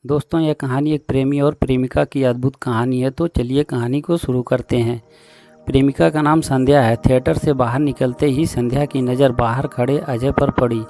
दोस्तों, यह कहानी एक प्रेमी और प्रेमिका की अद्भुत कहानी है। तो चलिए कहानी को शुरू करते हैं। प्रेमिका का नाम संध्या है। थिएटर से बाहर निकलते ही संध्या की नज़र बाहर खड़े अजय पर पड़ी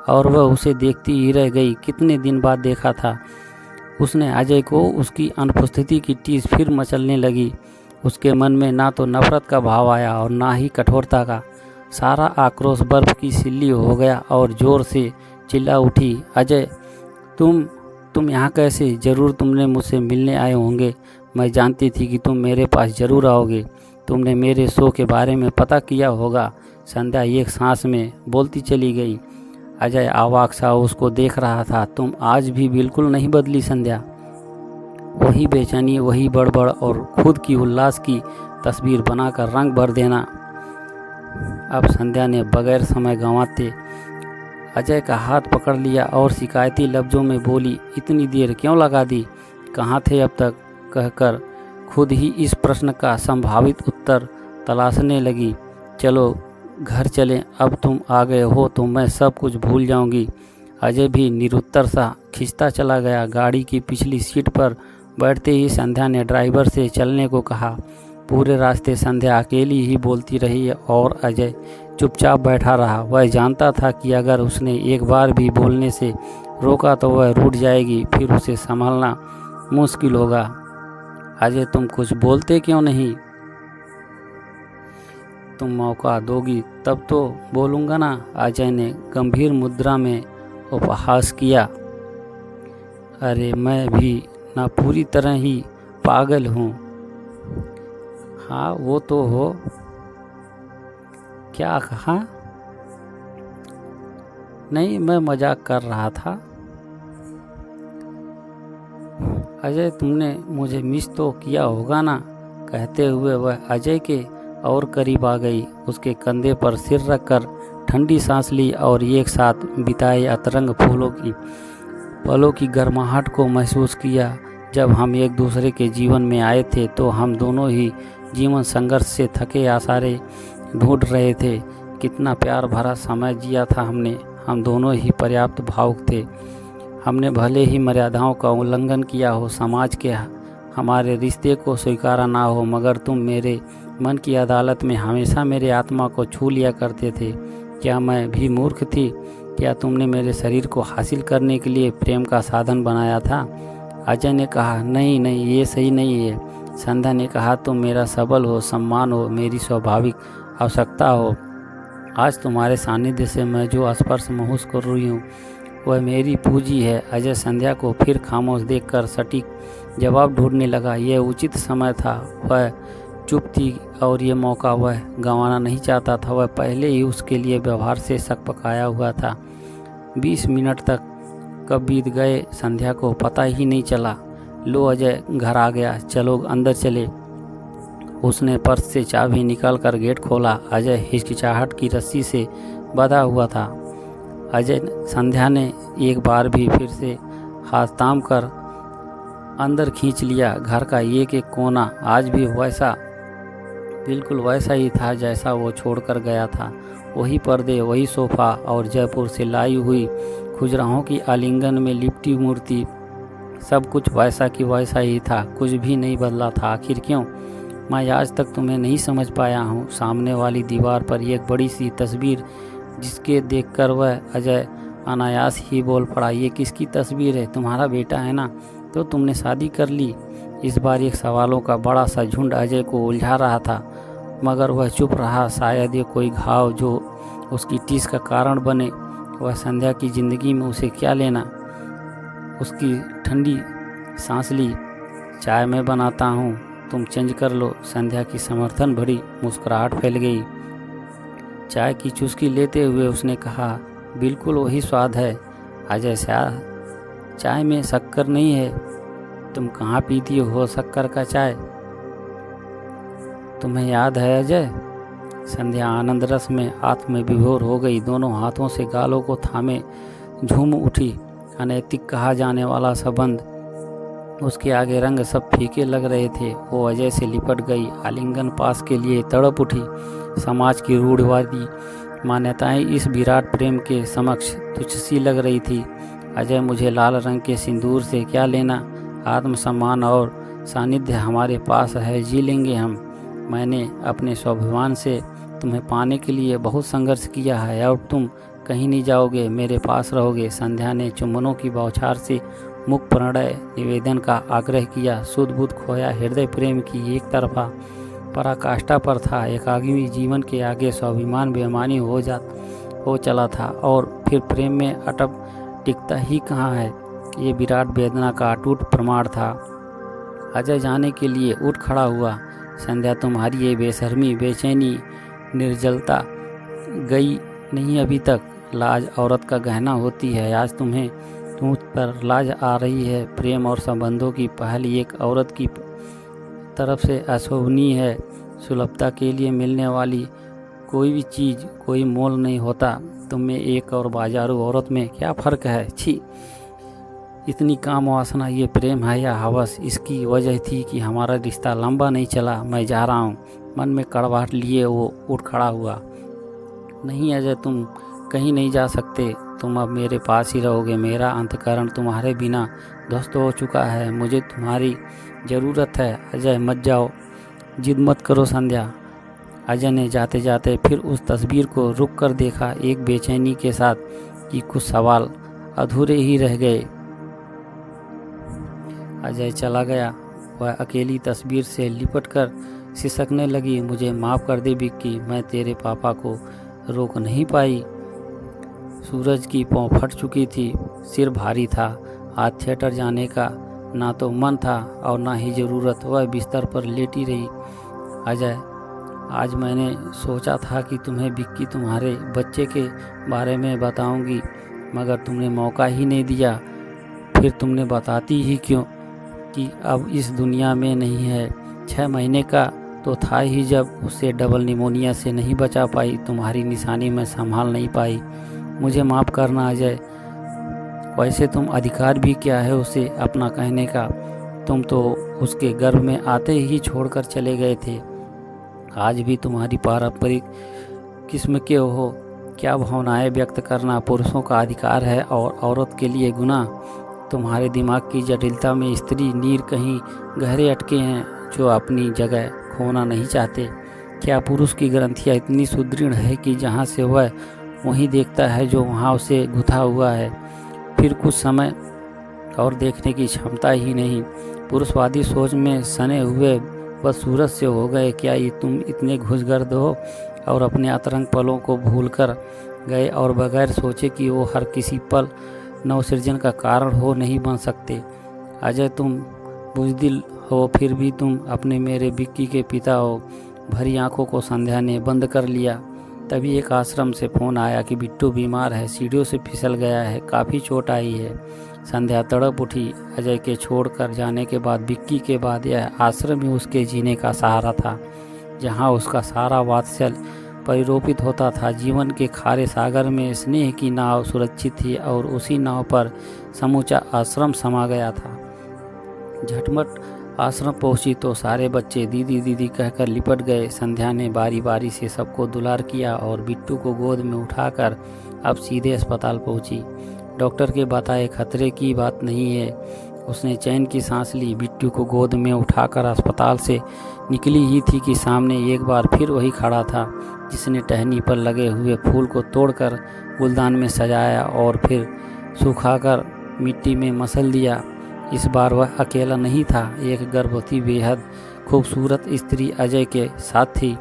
और वह उसे देखती ही रह गई। कितने दिन बाद देखा था उसने अजय को। उसकी अनुपस्थिति की टीस फिर मचलने लगी। उसके मन में ना तो नफरत का भाव आया और ना ही कठोरता का। सारा आक्रोश बर्फ की सिल्ली हो गया और जोर से चिल्ला उठी, अजय तुम यहाँ कैसे? ज़रूर तुमने मुझसे मिलने आए होंगे। मैं जानती थी कि तुम मेरे पास ज़रूर आओगे। तुमने मेरे शो के बारे में पता किया होगा। संध्या एक सांस में बोलती चली गई। अजय अवाक सा उसको देख रहा था। तुम आज भी बिल्कुल नहीं बदली संध्या। वही बेचैनी, वही बड़बड़ और खुद की उल्लास की तस्वीर बनाकर रंग भर देना। अब संध्या ने बगैर समय गंवाते अजय का हाथ पकड़ लिया और शिकायती लफ्ज़ों में बोली, इतनी देर क्यों लगा दी? कहाँ थे अब तक? कहकर खुद ही इस प्रश्न का संभावित उत्तर तलाशने लगी। चलो घर चलें, अब तुम आ गए हो तो मैं सब कुछ भूल जाऊंगी। अजय भी निरुत्तर सा खिंचता चला गया। गाड़ी की पिछली सीट पर बैठते ही संध्या ने ड्राइवर से चलने को कहा। पूरे रास्ते संध्या अकेली ही बोलती रही और अजय चुपचाप बैठा रहा। वह जानता था कि अगर उसने एक बार भी बोलने से रोका तो वह रूठ जाएगी, फिर उसे संभालना मुश्किल होगा। अजय, तुम कुछ बोलते क्यों नहीं? तुम मौका दोगी तब तो बोलूँगा ना। अजय ने गंभीर मुद्रा में उपहास किया। अरे मैं भी ना पूरी तरह ही पागल हूँ। हाँ वो तो हो। क्या कहा? नहीं, मैं मजाक कर रहा था। अजय, तुमने मुझे मिस तो किया होगा ना? कहते हुए वह अजय के और करीब आ गई। उसके कंधे पर सिर रखकर ठंडी सांस ली और एक साथ बिताए अतरंग पलों की गर्माहट को महसूस किया। जब हम एक दूसरे के जीवन में आए थे तो हम दोनों ही जीवन संघर्ष से थके आसारे ढूंढ रहे थे। कितना प्यार भरा समय जिया था हमने। हम दोनों ही पर्याप्त भावुक थे। हमने भले ही मर्यादाओं का उल्लंघन किया हो, समाज के हमारे रिश्ते को स्वीकारा ना हो, मगर तुम मेरे मन की अदालत में हमेशा मेरे आत्मा को छू लिया करते थे। क्या मैं भी मूर्ख थी? क्या तुमने मेरे शरीर को हासिल करने के लिए प्रेम का साधन बनाया था? अजय ने कहा, नहीं नहीं, ये सही नहीं है। संध्या ने कहा, तुम मेरा सबल हो, सम्मान हो, मेरी स्वाभाविक आवश्यकता हो। आज तुम्हारे सानिध्य से मैं जो स्पर्श महसूस कर रही हूँ वह मेरी पूंजी है। अजय संध्या को फिर खामोश देखकर सटीक जवाब ढूंढने लगा। यह उचित समय था। वह चुप थी और ये मौका वह गंवाना नहीं चाहता था। वह पहले ही उसके लिए व्यवहार से शक पकाया हुआ था। 20 मिनट तक कब बीत गए संध्या को पता ही नहीं चला। लो, अजय घर आ गया, चलो अंदर चले। उसने पर्स से चाबी निकालकर गेट खोला। अजय हिचकिचाहट की रस्सी से बंधा हुआ था। अजय संध्या ने एक बार भी फिर से हाथ थाम कर अंदर खींच लिया। घर का एक एक कोना आज भी बिल्कुल वैसा ही था जैसा वो छोड़कर गया था। वही पर्दे, वही सोफा और जयपुर से लाई हुई खुजराहों की आलिंगन में लिपटी मूर्ति, सब कुछ वैसा कि वैसा ही था। कुछ भी नहीं बदला था। आखिर क्यों? मैं आज तक तुम्हें नहीं समझ पाया हूँ। सामने वाली दीवार पर एक बड़ी सी तस्वीर, जिसके देखकर वह अजय अनायास ही बोल पड़ा, ये किसकी तस्वीर है? तुम्हारा बेटा है ना? तो तुमने शादी कर ली? इस बार एक सवालों का बड़ा सा झुंड अजय को उलझा रहा था, मगर वह चुप रहा। शायद ये कोई घाव जो उसकी टीस का कारण बने। वह संध्या की ज़िंदगी में उसे क्या लेना? उसकी ठंडी सांस ली। चाय मैं बनाता हूँ, तुम चेंज कर लो। संध्या की समर्थन भरी मुस्कुराहट फैल गई। चाय की चुस्की लेते हुए उसने कहा, बिल्कुल वही स्वाद है अजय शाह। चाय में शक्कर नहीं है। तुम कहाँ पीती हो शक्कर का चाय? तुम्हें याद है अजय? संध्या आनंद रस में आत्म विभोर हो गई। दोनों हाथों से गालों को थामे झूम उठी। अनैतिक कहा जाने वाला संबंध, उसके आगे रंग सब फीके लग रहे थे। वो अजय से लिपट गई। आलिंगन पास के लिए तड़प उठी। समाज की रूढ़िवादी मान्यताएं इस विराट प्रेम के समक्ष तुच्छ सी लग रही थी। अजय, मुझे लाल रंग के सिंदूर से क्या लेना। आत्मसम्मान और सानिध्य हमारे पास है, जी लेंगे हम। मैंने अपने स्वाभिमान से तुम्हें पाने के लिए बहुत संघर्ष किया है और तुम कहीं नहीं जाओगे, मेरे पास रहोगे। संध्या ने चुम्बनों की बौछार से मुख प्रणय निवेदन का आग्रह किया। शुद्ध बुद्ध खोया हृदय प्रेम की एक तरफा पराकाष्ठा पर था। एकाग्मी जीवन के आगे स्वाभिमान बेईमानी हो चला था और फिर प्रेम में अटक टिकता ही कहाँ है। ये विराट वेदना का अटूट प्रमाण था। अजय जाने के लिए उठ खड़ा हुआ। संध्या, तुम्हारी ये बेशर्मी, बेचैनी, निर्जलता गई नहीं अभी तक। लाज औरत का गहना होती है। आज तुम पर लाज आ रही है। प्रेम और संबंधों की पहल एक औरत की तरफ से अशोभनीय है। सुलभता के लिए मिलने वाली कोई भी चीज़ कोई मोल नहीं होता। तुम में एक और बाजारू औरत में क्या फ़र्क है। छी, इतनी काम वासना, ये प्रेम है या हवस। इसकी वजह थी कि हमारा रिश्ता लंबा नहीं चला। मैं जा रहा हूँ। मन में कड़वाहट लिए वो उठ खड़ा हुआ। नहीं अजय, तुम कहीं नहीं जा सकते। तुम अब मेरे पास ही रहोगे। मेरा अंतःकरण तुम्हारे बिना ध्वस्त हो चुका है। मुझे तुम्हारी ज़रूरत है। अजय, मत जाओ, जिद मत करो। संध्या। अजय ने जाते जाते फिर उस तस्वीर को रुक कर देखा, एक बेचैनी के साथ कि कुछ सवाल अधूरे ही रह गए। अजय चला गया। वह अकेली तस्वीर से लिपट कर सिसकने लगी। मुझे माफ़ कर दे विक्की, मैं तेरे पापा को रोक नहीं पाई। सूरज की पौं फट चुकी थी, सिर भारी था। आज थिएटर जाने का ना तो मन था और ना ही ज़रूरत। वह बिस्तर पर लेटी रही। अजय, आज मैंने सोचा था कि तुम्हें विक्की तुम्हारे बच्चे के बारे में बताऊंगी, मगर तुमने मौका ही नहीं दिया। फिर तुमने बताती ही क्यों कि अब इस दुनिया में नहीं है। 6 महीने का तो था ही जब उसे डबल निमोनिया से नहीं बचा पाई। तुम्हारी निशानी में संभाल नहीं पाई। मुझे माफ़ करना अजय। वैसे तुम अधिकार भी क्या है उसे अपना कहने का। तुम तो उसके गर्भ में आते ही छोड़कर चले गए थे। आज भी तुम्हारी पारंपरिक किस्म के हो। क्या भावनाएं व्यक्त करना पुरुषों का अधिकार है और औरत के लिए गुनाह। तुम्हारे दिमाग की जटिलता में स्त्री नीर कहीं गहरे अटके हैं जो अपनी जगह खोना नहीं चाहते। क्या पुरुष की ग्रंथियाँ इतनी सुदृढ़ है कि जहाँ से वह वहीं देखता है जो वहाँ उसे गुथा हुआ है। फिर कुछ समय और देखने की क्षमता ही नहीं। पुरुषवादी सोच में सने हुए बस सूरज से हो गए। क्या ये तुम इतने घुसगर्द हो और अपने अतरंग पलों को भूल कर गए और बगैर सोचे कि वो हर किसी पल नवसृजन का कारण हो नहीं बन सकते। अजय, तुम बुज़दिल हो, फिर भी तुम अपने मेरे विक्की के पिता हो। भरी आंखों को संध्या ने बंद कर लिया। तभी एक आश्रम से फ़ोन आया कि बिट्टू बीमार है, सीढ़ियों से फिसल गया है, काफ़ी चोट आई है। संध्या तड़प उठी। अजय के छोड़कर जाने के बाद विक्की के बाद यह आश्रम ही उसके जीने का सहारा था, जहाँ उसका सारा वात्सल्य परिरोपित होता था। जीवन के खारे सागर में स्नेह की नाव सुरक्षित थी और उसी नाव पर समूचा आश्रम समा गया था। झटमट आश्रम पहुंची तो सारे बच्चे दीदी दीदी कहकर लिपट गए। संध्या ने बारी बारी से सबको दुलार किया और बिट्टू को गोद में उठाकर अब सीधे अस्पताल पहुंची। डॉक्टर के बताए खतरे की बात नहीं है। उसने चैन की सांस ली। बिट्टू को गोद में उठाकर अस्पताल से निकली ही थी कि सामने एक बार फिर वही खड़ा था जिसने टहनी पर लगे हुए फूल को तोड़कर गुलदान में सजाया और फिर सुखाकर मिट्टी में मसल दिया। इस बार वह अकेला नहीं था। एक गर्भवती बेहद खूबसूरत स्त्री अजय के साथ थी,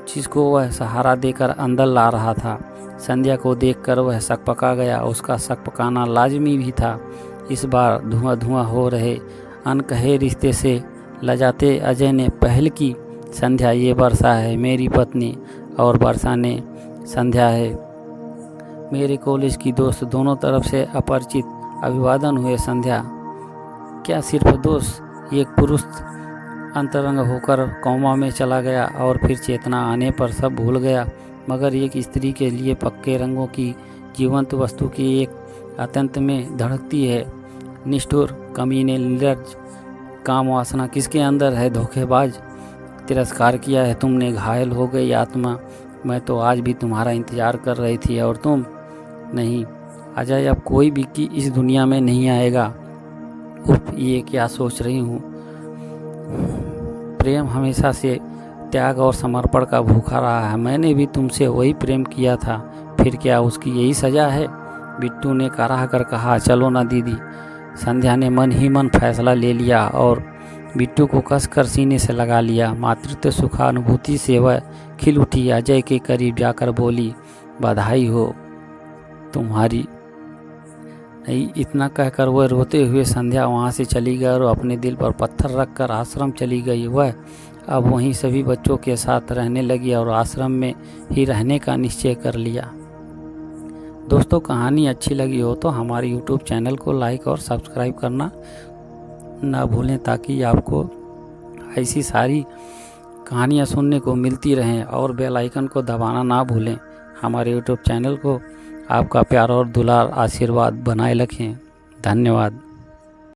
जिसको वह सहारा देकर अंदर ला रहा था। संध्या को देखकर वह सकपका गया। उसका सकपकाना लाजमी भी था। इस बार धुआं धुआं हो रहे अनकहे रिश्ते से लजाते अजय ने पहल की, संध्या, ये वर्षा है मेरी पत्नी और वर्षा ने संध्या है मेरे कॉलेज की दोस्त। दोनों तरफ से अपरिचित अभिवादन हुए। संध्या, क्या सिर्फ दोस्त। एक पुरुष अंतरंग होकर कोमा में चला गया और फिर चेतना आने पर सब भूल गया, मगर एक स्त्री के लिए पक्के रंगों की जीवंत वस्तु की एक अत्यंत में धड़कती है। निष्ठुर, कमीने, निर्लज्ज, काम वासना किसके अंदर है। धोखेबाज, तिरस्कार किया है तुमने। घायल हो गई आत्मा। मैं तो आज भी तुम्हारा इंतज़ार कर रही थी और तुम नहीं। अजय अब कोई भी की इस दुनिया में नहीं आएगा। उफ, ये क्या सोच रही हूँ। प्रेम हमेशा से त्याग और समर्पण का भूखा रहा है। मैंने भी तुमसे वही प्रेम किया था, फिर क्या उसकी यही सज़ा है? बिट्टू ने कराह कर कहा। चलो ना दीदी। संध्या ने मन ही मन फैसला ले लिया और बिट्टू को कसकर सीने से लगा लिया। मातृत्व सुखानुभूति से वह खिल उठी। अजय के करीब जाकर बोली, बधाई हो तुम्हारी। नहीं, इतना कहकर वह रोते हुए संध्या वहाँ से चली गई और अपने दिल पर पत्थर रखकर आश्रम चली गई। वह अब वहीं सभी बच्चों के साथ रहने लगी और आश्रम में ही रहने का निश्चय कर लिया। दोस्तों, कहानी अच्छी लगी हो तो हमारे YouTube चैनल को लाइक और सब्सक्राइब करना ना भूलें, ताकि आपको ऐसी सारी कहानियाँ सुनने को मिलती रहें। और बेल आइकन को दबाना ना भूलें। हमारे YouTube चैनल को आपका प्यार और दुलार आशीर्वाद बनाए रखें। धन्यवाद।